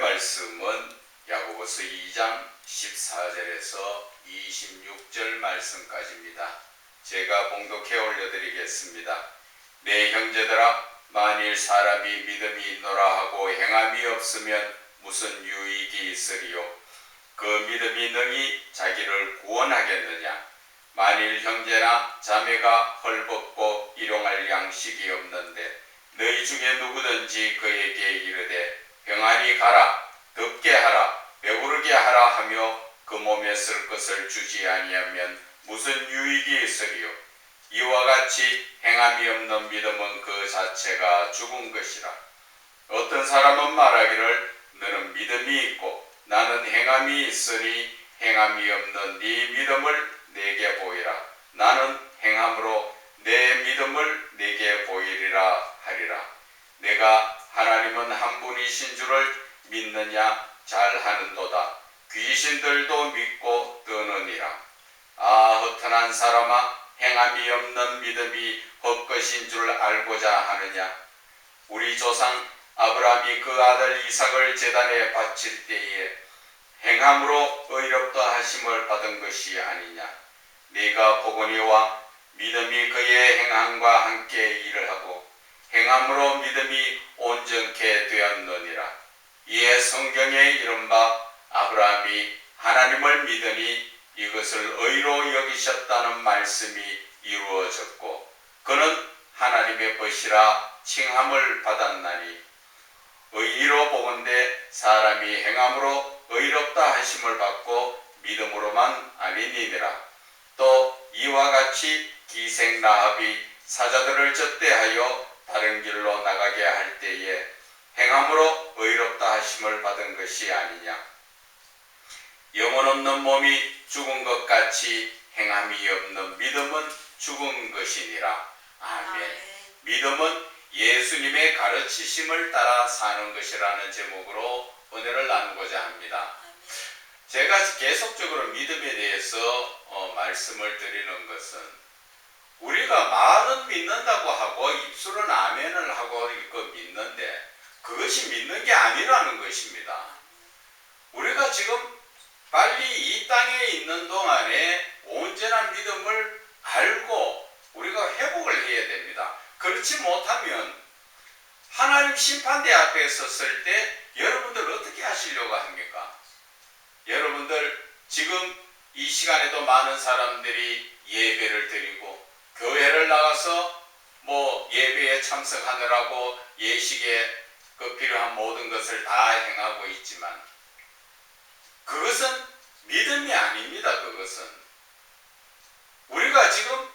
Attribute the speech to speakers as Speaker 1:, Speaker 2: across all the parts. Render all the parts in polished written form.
Speaker 1: 말씀은 야고보서 2장 14절에서 26절 말씀까지입니다. 제가 봉독해 올려드리겠습니다. 내 형제들아, 만일 사람이 믿음이 있노라 하고 행함이 없으면 무슨 유익이 있으리요? 그 믿음이 능히 자기를 구원하겠느냐? 만일 형제나 자매가 헐벗고 일용할 양식이 없는데 너희 중에 누구든지 그에게 이르되 평안히 가라, 덥게 하라, 배부르게 하라 하며 그 몸에 쓸 것을 주지 아니하면 무슨 유익이 있으리요? 이와 같이 행함이 없는 믿음은 그 자체가 죽은 것이라. 어떤 사람은 말하기를 너는 믿음이 있고 나는 행함이 있으니 행함이 없는 네 믿음을 내게 보이라. 나는 행함으로 내 믿음을 내게 보이리라 하리라. 내가 하나님은 한 분이신 줄을 믿느냐? 잘하는도다. 귀신들도 믿고 떠느니라. 아, 허탄한 사람아, 행함이 없는 믿음이 헛것인 줄 알고자 하느냐? 우리 조상 아브라함이 그 아들 이삭을 제단에 바칠 때에 행함으로 의롭다 하심을 받은 것이 아니냐? 네가 보거니와 믿음이 그의 행함과 함께 일을 하고 행함으로 믿음이 온전케 되었느니라. 이에 성경에 이른바 아브라함이 하나님을 믿으니 이것을 의로 여기셨다는 말씀이 이루어졌고 그는 하나님의 것이라 칭함을 받았나니 의로 보건대 사람이 행함으로 의롭다 하심을 받고 믿음으로만 아니니라. 또 이와 같이 기생 라합이 사자들을 접대하여 다른 길로 나가게 할 때에 행함으로 의롭다 하심을 받은 것이 아니냐. 영혼 없는 몸이 죽은 것 같이 행함이 없는 믿음은 죽은 것이니라. 아멘. 믿음은 예수님의 가르치심을 따라 사는 것이라는 제목으로 은혜를 나누고자 합니다. 제가 계속적으로 믿음에 대해서 말씀을 드리는 것은 우리가 말은 믿는다고 하고 입술은 아멘을 하고 믿는데 그것이 믿는 게 아니라는 것입니다. 우리가 지금 빨리 이 땅에 있는 동안에 온전한 믿음을 알고 우리가 회복을 해야 됩니다. 그렇지 못하면 하나님 심판대 앞에 섰을 때 여러분들 어떻게 하시려고 합니까? 여러분들 지금 이 시간에도 많은 사람들이 예배를 드리고 교회를 나가서 예배에 참석하느라고 예식에 그 필요한 모든 것을 다 행하고 있지만 그것은 믿음이 아닙니다. 그것은 우리가 지금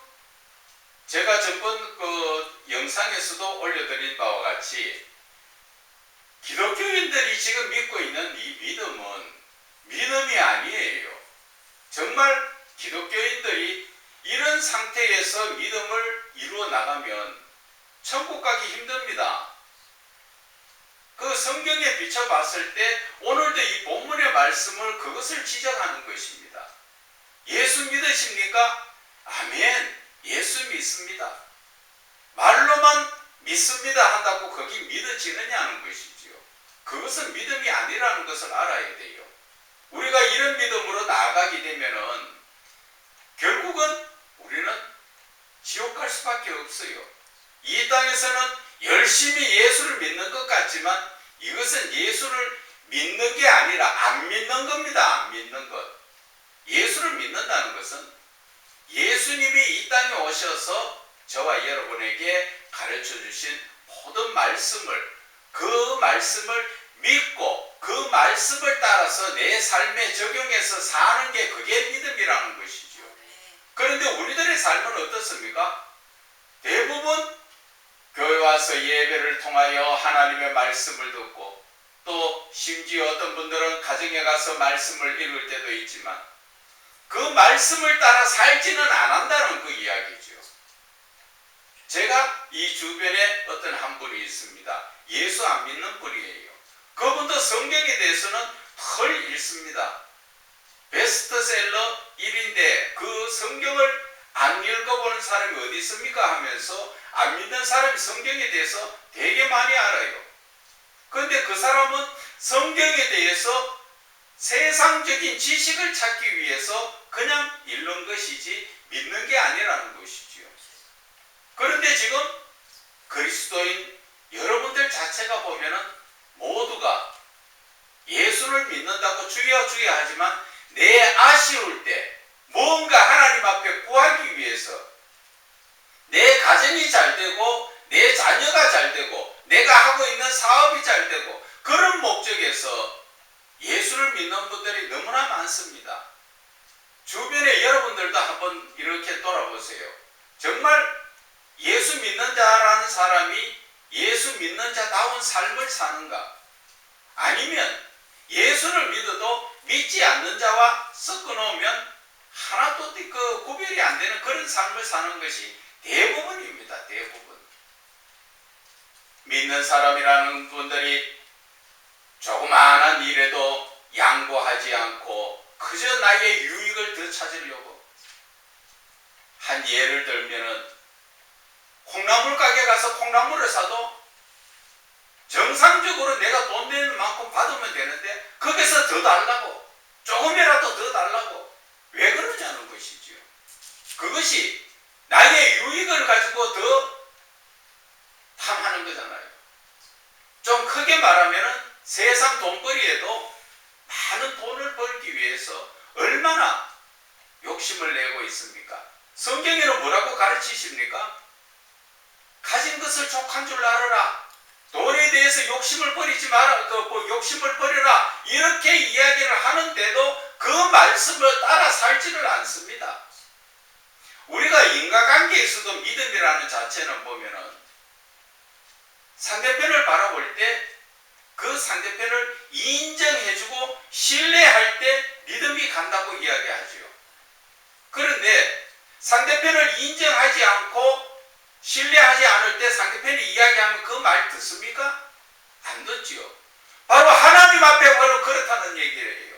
Speaker 1: 제가 전번 그 영상에서도 올려드린 바와 같이 기독교인들이 지금 믿고 있는 이 믿음은 믿음이 아니에요. 정말 기독교인들이 이런 상태에서 믿음을 이루어 나가면 천국 가기 힘듭니다. 그 성경에 비춰봤을 때 오늘도 이 본문의 말씀을 그것을 지적하는 것입니다. 예수 믿으십니까? 아멘. 예수 믿습니다. 말로만 믿습니다 한다고 거기 믿어지느냐는 것이지요. 그것은 믿음이 아니라는 것을 알아야 돼요. 우리가 이런 믿음으로 나아가게 되면은 결국은 우리는 지옥 갈 수밖에 없어요. 이 땅에서는 열심히 예수를 믿는 것 같지만 이것은 예수를 믿는 게 아니라 안 믿는 겁니다. 안 믿는 것. 예수를 믿는다는 것은 예수님이 이 땅에 오셔서 저와 여러분에게 가르쳐 주신 모든 말씀을 그 말씀을 믿고 그 말씀을 따라서 내 삶에 적용해서 사는 게 그게 믿음이라는 것이죠. 그런데 우리들의 삶은 어떻습니까? 대부분 교회 와서 예배를 통하여 하나님의 말씀을 듣고 또 심지어 어떤 분들은 가정에 가서 말씀을 읽을 때도 있지만 그 말씀을 따라 살지는 않는다는 그 이야기죠. 제가 이 주변에 어떤 한 분이 있습니다. 예수 안 믿는 분이에요. 그분도 성경에 대해서는 덜 읽습니다. 베스트셀러 1인데 그 성경을 안 읽어보는 사람이 어디 있습니까 하면서 안 믿는 사람이 성경에 대해서 되게 많이 알아요. 그런데 그 사람은 성경에 대해서 세상적인 지식을 찾기 위해서 그냥 읽는 것이지 믿는 게 아니라는 것이지요. 그런데 지금 그리스도인 여러분들 자체가 보면은 모두가 예수를 믿는다고 주여 주여 하지만 내 아쉬울 때 뭔가 하나님 앞에 구하기 위해서 내 가정이 잘 되고 내 자녀가 잘 되고 내가 하고 있는 사업이 잘 되고 그런 목적에서 예수를 믿는 분들이 너무나 많습니다. 주변에 여러분들도 한번 이렇게 돌아보세요. 정말 예수 믿는 자라는 사람이 예수 믿는 자다운 삶을 사는가? 아니면 예수를 믿어도 믿지 않는 자와 섞어 놓으면 하나도 그 구별이 안 되는 그런 삶을 사는 것이 대부분입니다. 대부분. 믿는 사람이라는 분들이 조그마한 일에도 양보하지 않고 그저 나의 유익을 더 찾으려고. 한 예를 들면은 콩나물 가게 가서 콩나물을 사도 정상적으로 내가 돈 내는 만큼 받으면 되는데 거기서 더 달라고, 조금이라도 더 달라고. 왜 그러냐는 것이지요. 그것이 나의 유익을 가지고 더 탐하는 거잖아요. 좀 크게 말하면은 세상 돈벌이에도 많은 돈을 벌기 위해서 얼마나 욕심을 내고 있습니까? 성경에는 뭐라고 가르치십니까? 가진 것을 족한 줄 알아라. 돈에 대해서 욕심을 버리지 마라. 욕심을 버려라. 이렇게 이야기를 하는데도 그 말씀을 따라 살지를 않습니다. 우리가 인간관계에서도 믿음이라는 자체는 보면은 상대편을 바라볼 때 그 상대편을 인정해주고 신뢰할 때 믿음이 간다고 이야기하죠. 그런데 상대편을 인정하지 않고 신뢰하지 않을 때 상대편이 이야기하면 그 말 듣습니까? 안 듣지요. 바로 하나님 앞에 바로 그렇다는 얘기예요.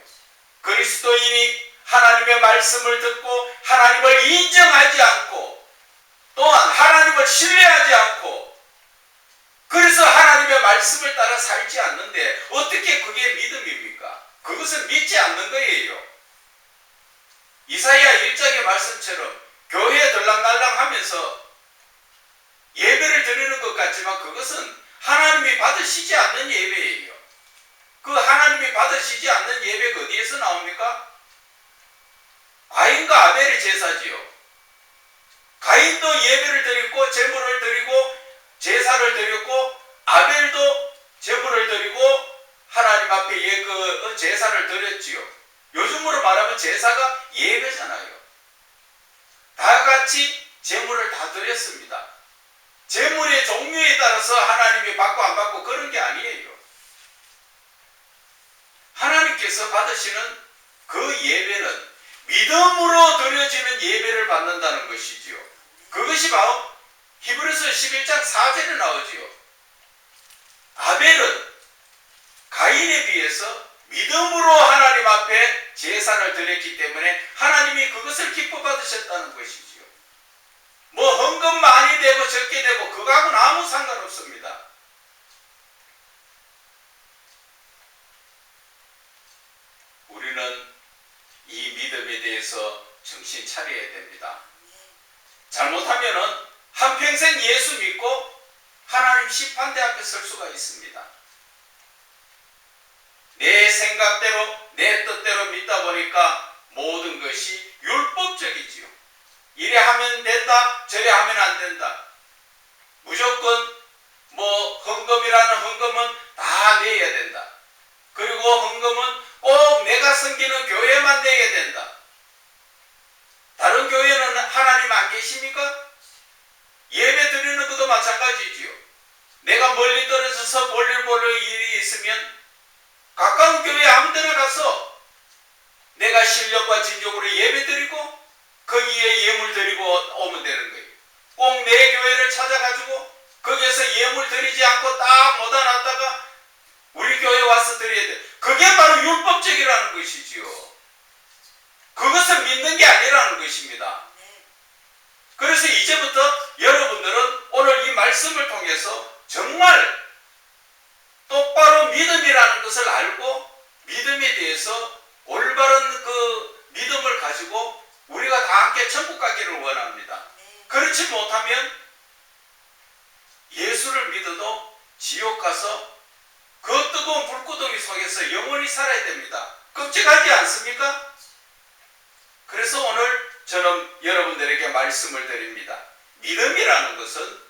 Speaker 1: 그리스도인이 하나님의 말씀을 듣고 하나님을 인정하지 않고 또한 하나님을 신뢰하지 않고 그래서 하나님의 말씀을 따라 살지 않는데 어떻게 그게 믿음입니까? 그것은 믿지 않는 거예요. 이사야 1장의 말씀처럼 교회에 들락날락 하면서 예배를 드리는 것 같지만 그것은 하나님이 받으시지 않는 예배예요. 그 하나님이 받으시지 않는 예배가 어디에서 나옵니까? 가인과 아벨의 제사지요. 가인도 예배를 드리고 제물을 드리고 제사를 드렸고 아벨도 제물을 드리고 하나님 앞에 그 제사를 드렸지요. 요즘으로 말하면 제사가 예배잖아요. 다 같이 제물을 다 드렸습니다. 제물의 종류에 따라서 하나님이 받고 안 받고 그런 게 아니에요. 하나님께서 받으시는 그 예배는 믿음으로 드려지는 예배를 받는다는 것이지요. 그것이 바로 히브리서 11장 4절에 나오지요. 아벨은 가인에 비해서 믿음으로 하나님 앞에 제사를 드렸기 때문에 하나님이 그것을 기뻐 받으셨다는 것이지요. 뭐 헌금 많이 되고 적게 되고 그거하고는 아무 상관없습니다. 우리는 이 믿음에 대해서 정신 차려야 됩니다. 잘못하면은 한평생 예수 믿고 하나님 심판대 앞에 설 수가 있습니다. 내 생각대로 내 뜻대로 믿다 보니까 모든 것이 율법적이지요. 이래 하면 된다 저래 하면 안 된다. 무조건 뭐 헌금이라는 헌금은 다 내야 된다. 그리고 헌금은 꼭 내가 섬기는 교회만 내야 된다. 다른 교회는 하나님 안 계십니까? 예배 드리는 것도 마찬가지지요. 내가 멀리 떨어져서 볼일 일이 있으면 가까운 교회 아무 데나 가서 내가 실력과 진정으로 예배 드리고 거기에 예물 드리고 오면 되는 거예요. 꼭 내 교회를 찾아가지고 거기에서 예물 드리지 않고 딱 모다 놨다가 우리 교회 와서 드려야 돼. 그게 바로 율법적이라는 것이지요. 그것을 믿는 게 아니라는 것입니다. 그래서 이제부터 여러분들은 오늘 이 말씀을 통해서 정말 똑바로 믿음이라는 것을 알고 믿음에 대해서 올바른 그 믿음을 가지고 우리가 다 함께 천국 가기를 원합니다. 그렇지 못하면 예수를 믿어도 지옥 가서 그 뜨거운 불구덩이 속에서 영원히 살아야 됩니다. 끔찍하지 않습니까? 그래서 오늘 저는 여러분들에게 말씀을 드립니다. 믿음이라는 것은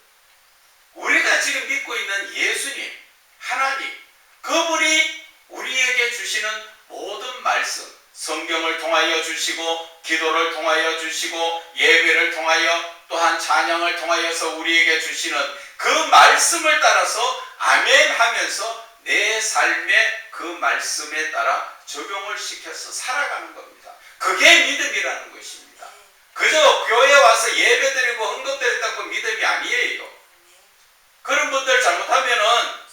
Speaker 1: 우리가 지금 믿고 있는 예수님, 하나님, 그분이 우리에게 주시는 모든 말씀, 성경을 통하여 주시고 기도를 통하여 주시고 예배를 통하여 또한 찬양을 통하여서 우리에게 주시는 그 말씀을 따라서 아멘 하면서 내 삶에 그 말씀에 따라 적용을 시켜서 살아가는 겁니다. 그게 믿음이라는 것입니다. 그저 교회에 와서 예배드리고 헌금드렸다고 믿음이 아니에요. 그런 분들 잘못하면은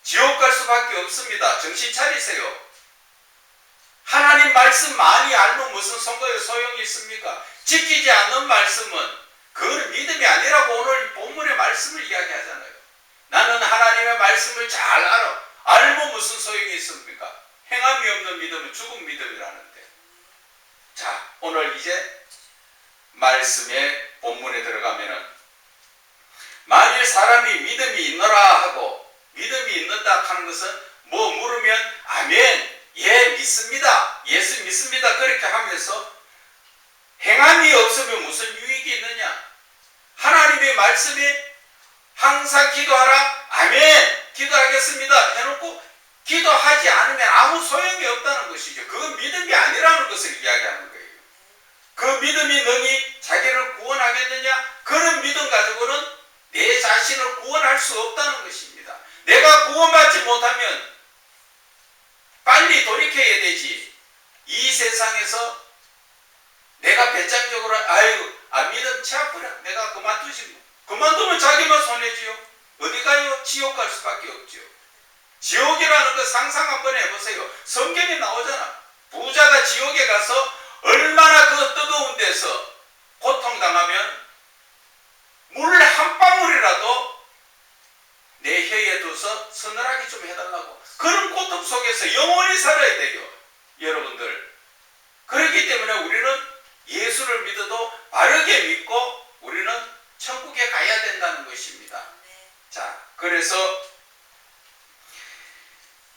Speaker 1: 지옥 갈 수밖에 없습니다. 정신 차리세요. 하나님 말씀 많이 알면 무슨 소용이 있습니까? 지키지 않는 말씀은 그건 믿음이 아니라고 오늘 본문의 말씀을 이야기하잖아요. 나는 하나님의 말씀을 잘 알아. 알면 무슨 소용이 있습니까? 행함이 없는 믿음은 죽은 믿음이라는데. 자, 오늘 이제 말씀의 본문에 들어가면은 만일 사람이 믿음이 있노라 하고 믿음이 있는다 하는 것은 뭐 물으면 아멘, 예 믿습니다, 예수 믿습니다 그렇게 하면서 행함이 없으면 무슨 유익이 있느냐? 하나님의 말씀에 항상 기도하라, 아멘, 기도하겠습니다 해놓고 기도하지 않으면 아무 소용이 없다는 것이죠. 그건 믿음이 아니라는 것을 이야기하는 거예요. 그 믿음이 능히 자기를 구원하겠느냐? 그런 믿음 가지고는 내 자신을 구원할 수 없다는 것입니다. 내가 구원받지 못하면 빨리 돌이켜야 되지. 이 세상에서 내가 배짱적으로 믿음 채워버려, 내가 그만두지 뭐. 그만두면 자기만 손해지요. 어디 가요? 지옥 갈 수밖에 없죠. 지옥이라는 거 상상 한번 해보세요. 성경에 나오잖아. 부자가 지옥에 가서 얼마나 그 뜨거운 데서 고통당하면 물 한 방울이라도 내 혀에 두서 서늘하게 좀 해달라고. 그런 고통 속에서 영원히 살아야 돼요. 여러분들. 그렇기 때문에 우리는 예수를 믿어도 바르게 믿고 우리는 천국에 가야 된다는 것입니다. 자, 그래서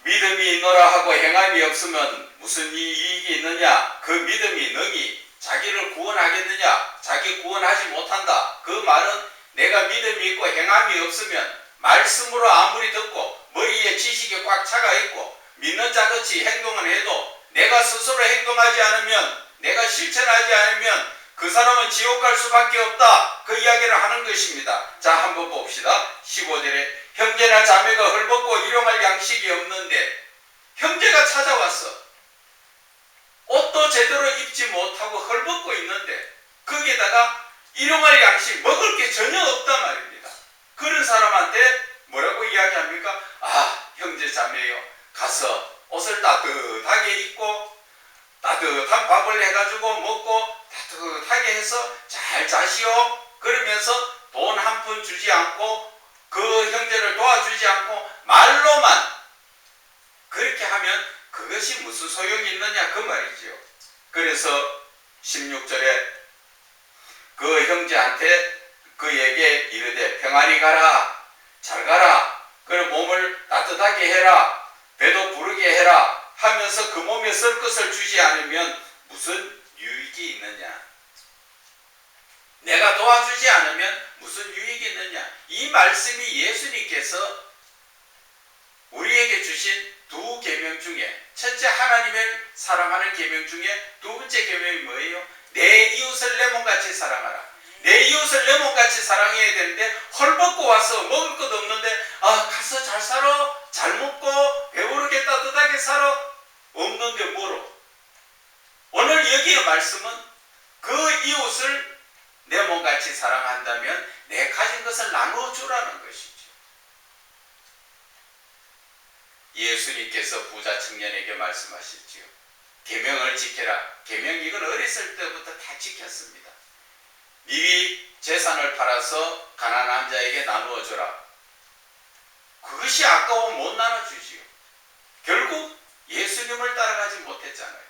Speaker 1: 믿음이 있노라 하고 행함이 없으면 무슨 이익이 있느냐? 그 믿음이 능히 자기를 구원하겠느냐? 자기 구원하지 못한다. 그 말은 내가 믿음이 있고 행함이 없으면 말씀으로 아무리 듣고 머리에 지식이 꽉 차가 있고 믿는 자같이 행동을 해도 내가 스스로 행동하지 않으면, 내가 실천하지 않으면 그 사람은 지옥 갈 수밖에 없다. 그 이야기를 하는 것입니다. 자, 한번 봅시다. 15절에 형제나 자매가 헐벗고 일용할 양식이 없는데, 형제가 찾아왔어. 옷도 제대로 입지 못하고 헐벗고 있는데 거기에다가 일용할 양식, 먹을 게 전혀 없단 말입니다. 그런 사람한테 뭐라고 이야기합니까? 아, 형제 자매요, 가서 옷을 따뜻하게 입고 따뜻한 밥을 해가지고 먹고 따뜻하게 해서 잘 자시오. 그러면서 돈 한 푼 주지 않고 그 형제를 도와주지 않고 말로만 그렇게 하면 그것이 무슨 소용이 있느냐 그 말이지요. 그래서 16절에 그 형제한테 그에게 이르되 평안히 가라, 잘 가라, 그리고 몸을 따뜻하게 해라, 배도 부르게 해라 하면서 그 몸에 쓸 것을 주지 않으면 무슨 유익이 있느냐? 내가 도와주지 않으면 무슨 유익이 있느냐? 이 말씀이 예수님께서 우리에게 주신 두 계명 중에, 첫째 하나님을 사랑하는 계명 중에 두 번째 계명이 뭐예요? 내 이웃을 내 몸같이 사랑하라. 내 이웃을 내 몸같이 사랑해야 되는데 헐벗고 와서 먹을 것 없는데 가서 잘 살아, 잘 먹고 배부르게 따뜻하게 살아. 없는데 뭐로? 오늘 여기의 말씀은 그 이웃을 내 몸같이 사랑한다면 내 가진 것을 나누어 주라는 것이죠. 예수님께서 부자 청년에게 말씀하셨지요. 계명을 지켜라. 계명 이건 어렸을 때부터 다 지켰습니다. 네 재산을 팔아서 가난한 자에게 나누어 줘라. 그것이 아까워 못 나눠주지요. 결국 예수님을 따라가지 못했잖아요.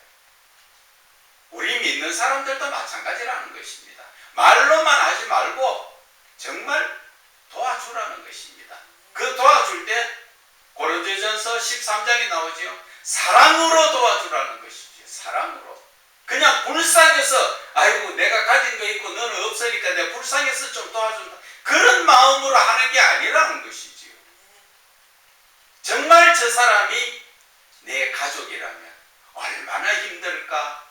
Speaker 1: 우리 믿는 사람들도 마찬가지라는 것입니다. 말로만 하지 말고 정말 도와주라는 것입니다. 그 도와줄 때 고린도전서 13장에 나오죠. 사랑으로 도와주라는 것이죠. 사랑으로. 그냥 불쌍해서 아이고 내가 가진 거 있고 너는 없으니까 내가 불쌍해서 좀 도와준다. 그런 마음으로 하는 게 아니라는 것이지요. 정말 저 사람이 내 가족이라면 얼마나 힘들까?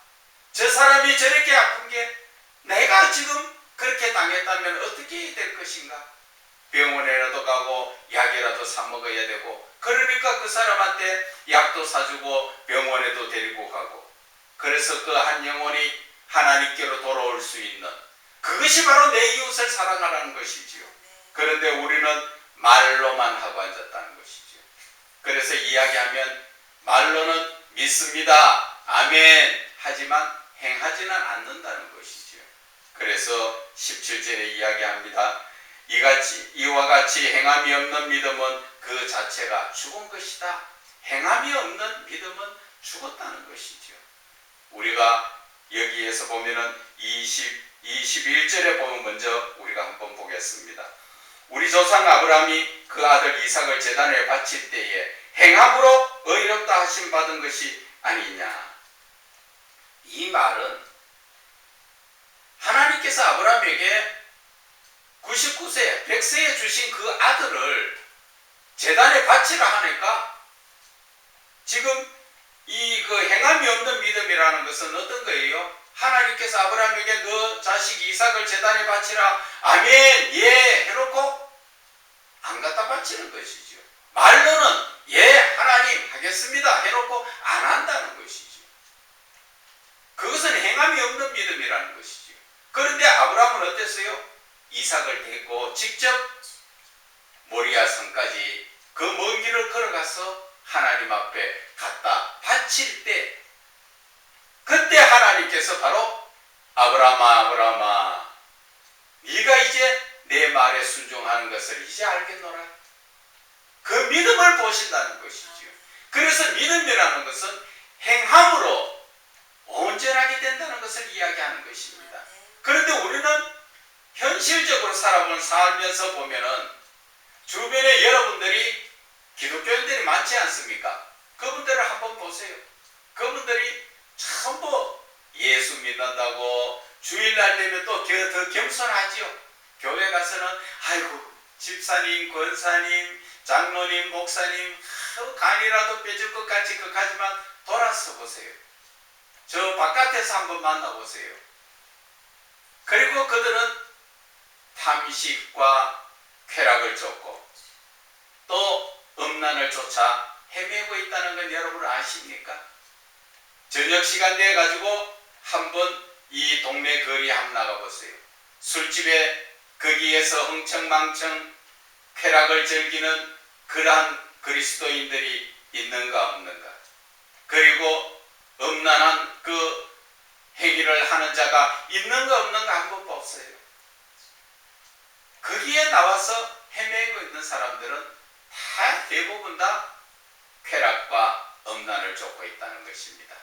Speaker 1: 저 사람이 저렇게 아픈 게 내가 지금 그렇게 당했다면 어떻게 해야 될 것인가? 병원에라도 가고 약이라도 사 먹어야 되고, 그러니까 그 사람한테 약도 사주고 병원에도 데리고 가고, 그래서 그 한 영혼이 하나님께로 돌아올 수 있는, 그것이 바로 내 이웃을 사랑하라는 것이지요. 그런데 우리는 말로만 하고 앉았다는 것이지요. 그래서 이야기하면 말로는 믿습니다, 아멘, 하지만 행하지는 않는다는 것이지요. 그래서 17절에 이야기합니다. 이와 같이 행함이 없는 믿음은 그 자체가 죽은 것이다. 행함이 없는 믿음은 죽었다는 것이죠. 우리가 여기에서 보면은 21절에 보면 먼저 우리가 한번 보겠습니다. 우리 조상 아브라함이 그 아들 이삭을 제단에 바칠 때에 행함으로 의롭다 하심 받은 것이 아니냐. 이 말은 하나님께서 아브라함에게 99세, 100세에 주신 그 아들을 제단에 바치라 하니까, 지금 이 그 행함이 없는 믿음이라는 것은 어떤 거예요? 하나님께서 아브라함에게 너 자식 이삭을 제단에 바치라, 아멘, 예 해놓고 안 갖다 바치는 것이죠. 말로는 예 하나님 하겠습니다 해놓고 안 한다는 것이죠. 그것은 행함이 없는 믿음이라는 것이죠. 그런데 아브라함은 어땠어요? 이삭을 데리고 직접 모리아 성까지 그 먼 길을 걸어가서 하나님 앞에 갖다 바칠 때, 그때 하나님께서 바로 아브라함아 네가 이제 내 말에 순종하는 것을 이제 알겠노라. 그 믿음을 보신다는 것이지요. 그래서 믿음이라는 것은 행함으로 온전하게 된다는 것을 이야기하는 것입니다. 그런데 우리는 현실적으로 살면서 보면은 주변에 여러분들이 기독교인들이 많지 않습니까? 그분들을 한번 보세요. 그분들이 전부 예수 믿는다고 주일날 되면 또 더 겸손하지요. 교회 가서는 아이고 집사님, 권사님, 장로님, 목사님 간이라도 빼줄 것 같이 하지만 돌아서 보세요. 저 바깥에서 한번 만나보세요. 그리고 그들은 탐식과 쾌락을 쫓고 또 음란을 쫓아 헤매고 있다는 건 여러분 아십니까? 저녁 시간 돼 가지고 한번 이 동네 거리 한번 나가보세요. 술집에 거기에서 흥청망청 쾌락을 즐기는 그러한 그리스도인들이 있는가 없는가? 그리고 음란한 그 행위를 하는 자가 있는가 없는가 한번 보세요. 거기에 나와서 헤매고 있는 사람들은 다 대부분 다 쾌락과 음란을 쫓고 있다는 것입니다.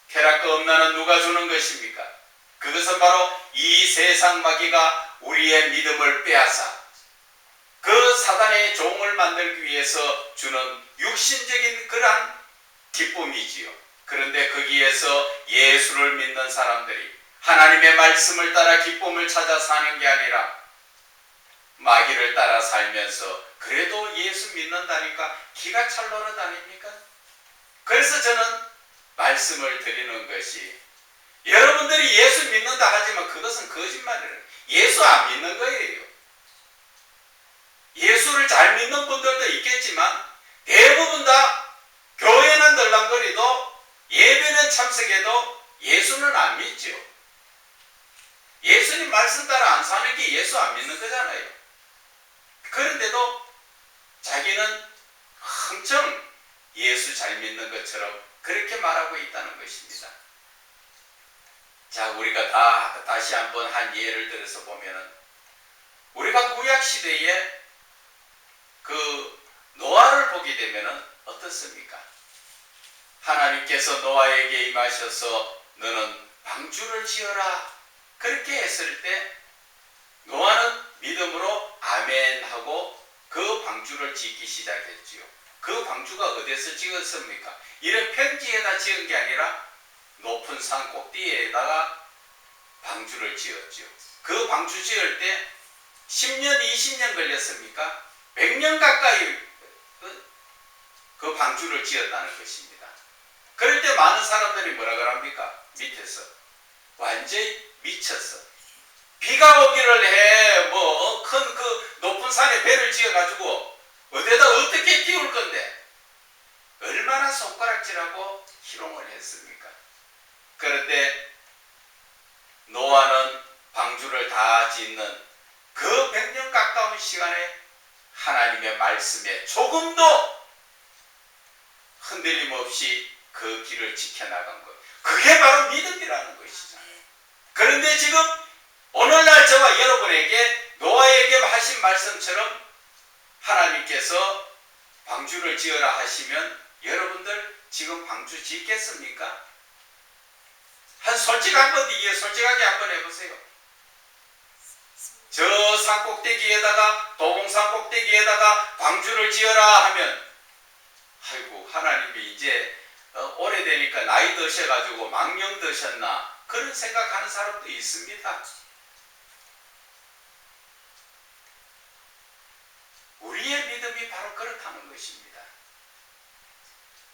Speaker 1: 쾌락과 음란은 누가 주는 것입니까? 그것은 바로 이 세상 마귀가 우리의 믿음을 빼앗아 그 사단의 종을 만들기 위해서 주는 육신적인 그러한 기쁨이지요. 그런데 거기에서 예수를 믿는 사람들이 하나님의 말씀을 따라 기쁨을 찾아 사는 게 아니라 마귀를 따라 살면서 그래도 예수 믿는다니까 기가 찰 노릇아닙니까? 그래서 저는 말씀을 드리는 것이, 여러분들이 예수 믿는다 하지만 그것은 거짓말이에요. 예수 안 믿는 거예요. 예수를 잘 믿는 분들도 있겠지만 대부분 다 교회는 덜랑거리도 예배는 참석해도 예수는 안 믿죠. 예수님 말씀 따라 안 사는 게 예수 안 믿는 거잖아요. 그런데도 자기는 엄청 예수 잘 믿는 것처럼 그렇게 말하고 있다는 것입니다. 자, 우리가 다시 한번 한 예를 들어서 보면은, 우리가 구약 시대에 그 노아를 보게 되면 어떻습니까? 하나님께서 노아에게 임하셔서 너는 방주를 지어라 그렇게 했을 때 노아는 믿음으로 아멘 하고 그 방주를 짓기 시작했지요. 그 방주가 어디서 지었습니까? 이런 평지에다 지은 게 아니라 높은 산 꼭대기에다가 방주를 지었지요. 그 방주 지을 때 10년, 20년 걸렸습니까? 100년 가까이 그 방주를 지었다는 것입니다. 그럴 때 많은 사람들이 뭐라 그럽니까? 밑에서 완전히 미쳤어. 비가 오기를 해. 큰 그 높은 산에 배를 지어가지고 어디다 어떻게 띄울 건데 얼마나 손가락질하고 희롱을 했습니까? 그런데 노아는 방주를 다 짓는 그 100년 가까운 시간에 하나님의 말씀에 조금도 흔들림 없이 그 길을 지켜나간 것. 그게 바로 믿음이라는 것이잖아요. 그런데 지금 오늘날 저와 여러분에게 노아에게 하신 말씀처럼 하나님께서 방주를 지어라 하시면 여러분들 지금 방주 짓겠습니까? 솔직하게 한번 해보세요. 저 산 꼭대기에다가 도봉산 꼭대기에다가 방주를 지어라 하면 아이고 하나님이 이제 오래되니까 나이 드셔가지고 망령 드셨나 그런 생각하는 사람도 있습니다. 우리의 믿음이 바로 그렇다는 것입니다.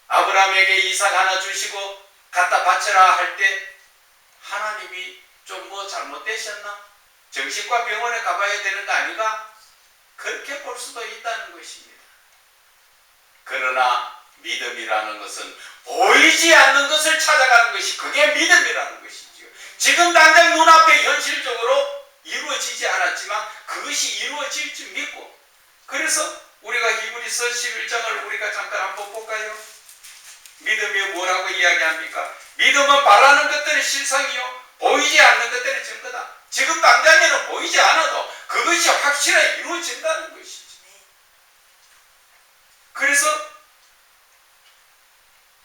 Speaker 1: 아브라함에게 이삭 하나 주시고 갖다 바쳐라 할 때 하나님이 좀 잘못되셨나? 정신과 병원에 가봐야 되는 거 아닌가? 그렇게 볼 수도 있다는 것입니다. 그러나 믿음이라는 것은 보이지 않는 것을 찾아가는 것이 그게 믿음이라는 것이지요. 지금 당장 눈앞에 현실적으로 이루어지지 않았지만 그것이 이루어질 줄 믿고 그래서 우리가 히브리서 11장을 우리가 잠깐 한번 볼까요? 믿음이 뭐라고 이야기합니까? 믿음은 바라는 것들의 실상이요 보이지 않는 것들의 증거다. 지금 당장에는 보이지 않아도 그것이 확실하게 이루어진다는 것이죠. 그래서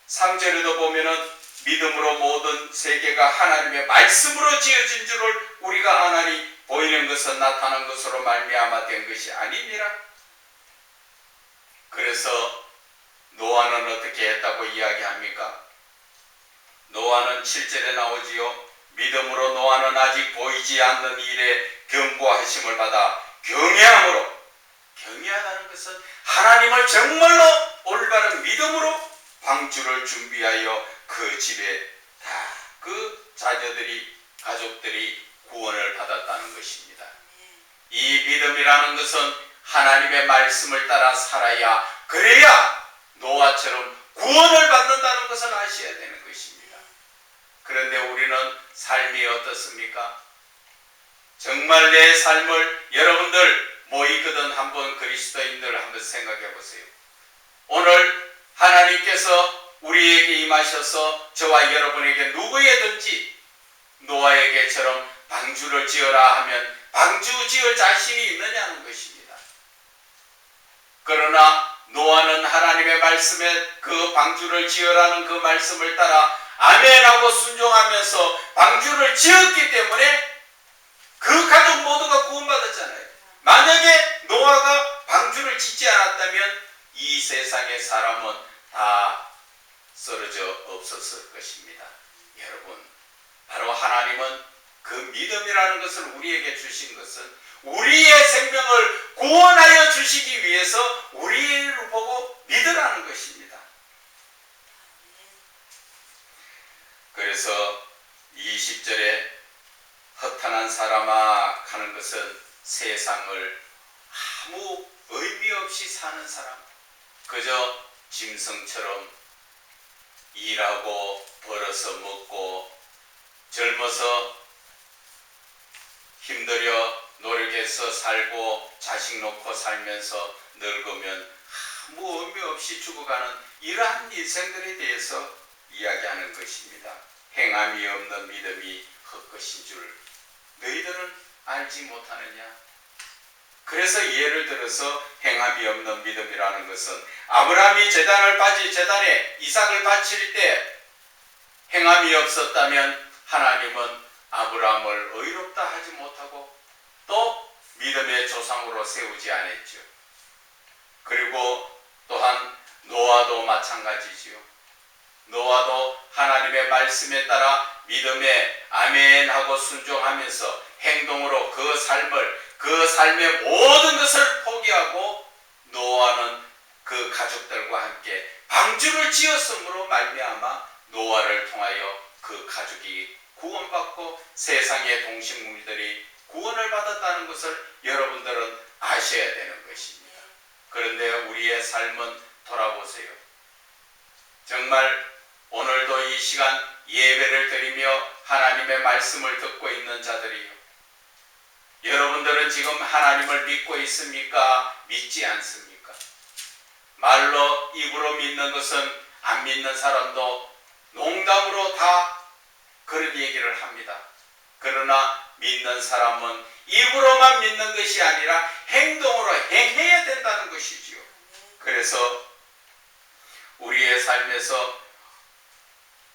Speaker 1: 3절에도 보면은 믿음으로 모든 세계가 하나님의 말씀으로 지어진 줄을 우리가 아나니 보이는 것은 나타난 것으로 말미암아 된 것이 아니니라. 그래서 노아는 어떻게 했다고 이야기합니까? 노아는 7절에 나오지요. 믿음으로 노아는 아직 보이지 않는 일에 경고하심을 받아 경외함으로, 경외하다는 것은 하나님을 정말로 올바른 믿음으로 방주를 준비하여 그 집에 다 그 자녀들이 가족들이 구원을 받았다는 것입니다. 이 믿음이라는 것은 하나님의 말씀을 따라 살아야 그래야 노아처럼 구원을 받는다는 것을 아셔야 되는 것입니다. 그런데 우리는 삶이 어떻습니까? 정말 내 삶을 여러분들 모이거든 한번 그리스도인들 한번 생각해 보세요. 오늘 하나님께서 우리에게 임하셔서 저와 여러분에게 누구에든지 노아에게처럼 방주를 지어라 하면 방주 지을 자신이 있느냐는 것입니다. 그러나 노아는 하나님의 말씀에 그 방주를 지으라는 그 말씀을 따라 아멘하고 순종하면서 방주를 지었기 때문에 그 가족 모두가 구원받았잖아요. 만약에 노아가 방주를 짓지 않았다면 이 세상의 사람은 다 쓰러져 없었을 것입니다. 여러분, 바로 하나님은 그 믿음이라는 것을 우리에게 주신 것은 우리의 생명을 구원하여 주시기 위해서 우리를 보고 믿으라는 것입니다. 그래서 20절에 허탄한 사람아 하는 것은 세상을 아무 의미 없이 사는 사람, 그저 짐승처럼 일하고 벌어서 먹고 젊어서 힘들여 노력해서 살고 자식 놓고 살면서 늙으면 아무 의미 없이 죽어가는 이러한 인생들에 대해서 이야기하는 것입니다. 행함이 없는 믿음이 헛것인 줄 너희들은 알지 못하느냐? 그래서 예를 들어서 행함이 없는 믿음이라는 것은 아브라함이 제단에 이삭을 바칠 때 행함이 없었다면 하나님은 아브라함을 의롭다 하지 못하고 또 믿음의 조상으로 세우지 않았죠. 그리고 또한 노아도 마찬가지지요. 노아도 하나님의 말씀에 따라 믿음에 아멘하고 순종하면서 행동으로 그 삶의 모든 것을 포기하고 노아는 그 가족들과 함께 방주를 지었으므로 말미암아 노아를 통하여 그 가족이 구원받고 세상의 동식물들이 구원을 받았다는 것을 여러분들은 아셔야 되는 것입니다. 그런데 우리의 삶은 돌아보세요. 정말 오늘도 이 시간 예배를 드리며 하나님의 말씀을 듣고 있는 자들이요. 여러분들은 지금 하나님을 믿고 있습니까? 믿지 않습니까? 말로 입으로 믿는 것은 안 믿는 사람도 농담으로 다 그런 얘기를 합니다. 그러나 믿는 사람은 입으로만 믿는 것이 아니라 행동으로 행해야 된다는 것이지요. 그래서 우리의 삶에서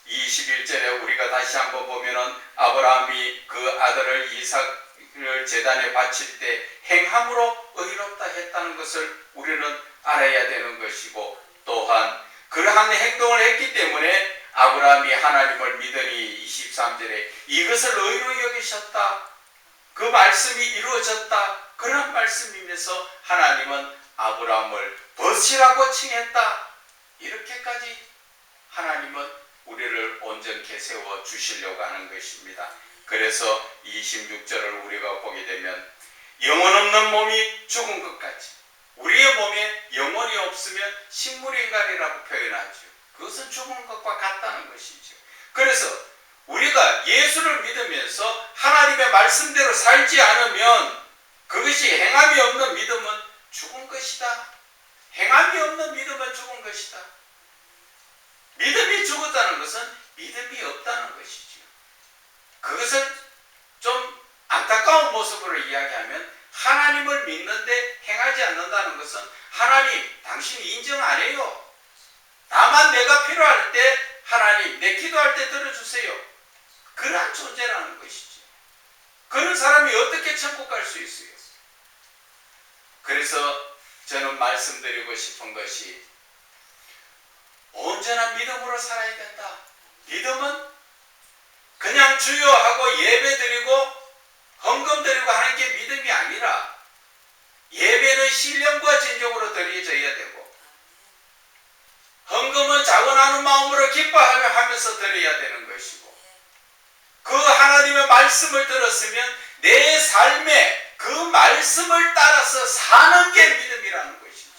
Speaker 1: 21절에 우리가 다시 한번 보면은 아브라함이 그 아들을 이삭을 제단에 바칠 때 행함으로 의롭다 했다는 것을 우리는 알아야 되는 것이고, 또한 그러한 행동을 했기 때문에 아브라함이 하나님을 믿으니 23절에 이것을 의로 여기셨다. 그 말씀이 이루어졌다. 그런 말씀이면서 하나님은 아브라함을 벗이라고 칭했다. 이렇게까지 하나님은 우리를 온전케 세워 주시려고 하는 것입니다. 그래서 26절을 우리가 보게 되면 영혼 없는 몸이 죽은 것 같이, 우리의 몸에 영혼이 없으면 식물인간이라고 표현하죠. 그것은 죽은 것과 같다는 것이죠. 그래서 우리가 예수를 믿으면서 하나님의 말씀대로 살지 않으면 그것이 행함이 없는 믿음은 죽은 것이다. 행함이 없는 믿음은 죽은 것이다. 믿음이 죽었다는 것은 믿음이 없다는 것이죠. 그것을 좀 안타까운 모습으로 이야기하면 하나님을 믿는데 행하지 않는다는 것은 하나님 당신이 인정 안 해요. 다만 내가 필요할 때 하나님 내 기도할 때 들어주세요. 그러한 존재라는 것이죠. 그런 사람이 어떻게 천국 갈 수 있어요? 그래서 저는 말씀드리고 싶은 것이 언제나 믿음으로 살아야 된다. 믿음은 그냥 주여 하고 예배 드리고 헌금 드리고 하는 게 믿음이 아니라 예배는 신령과 진정으로 드려져야 되고 헌금은 자원하는 마음으로 기뻐하면서 드려야 되는 것이고, 그 하나님의 말씀을 들었으면 내 삶에 그 말씀을 따라서 사는 게 믿음이라는 것이죠.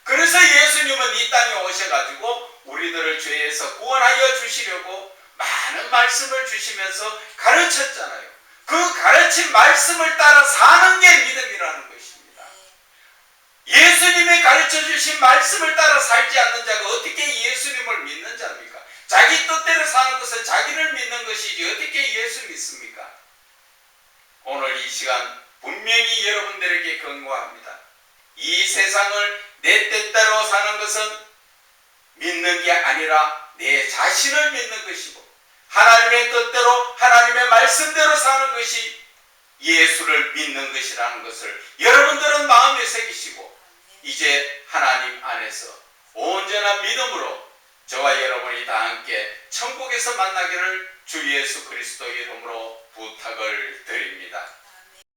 Speaker 1: 그래서 예수님은 이 땅에 오셔가지고 우리들을 죄에서 구원하여 주시려고 많은 말씀을 주시면서 가르쳤잖아요. 그 가르친 말씀을 따라 사는 게 믿음이라는 것입니다. 예수님이 가르쳐 주신 말씀을 따라 살지 않는 자가 어떻게 예수님을 믿는 자입니까? 자기 뜻대로 사는 것은 자기를 믿는 것이지 어떻게 예수 믿습니까? 오늘 이 시간 분명히 여러분들에게 권고합니다. 이 세상을 내 뜻대로 사는 것은 믿는 게 아니라 내 자신을 믿는 것이고, 하나님의 뜻대로 하나님의 말씀대로 사는 것이 예수를 믿는 것이라는 것을 여러분들은 마음에 새기시고, 이제 하나님 안에서 온전한 믿음으로 저와 여러분이 다 함께 천국에서 만나기를 주 예수 그리스도 이름으로 부탁을 드립니다.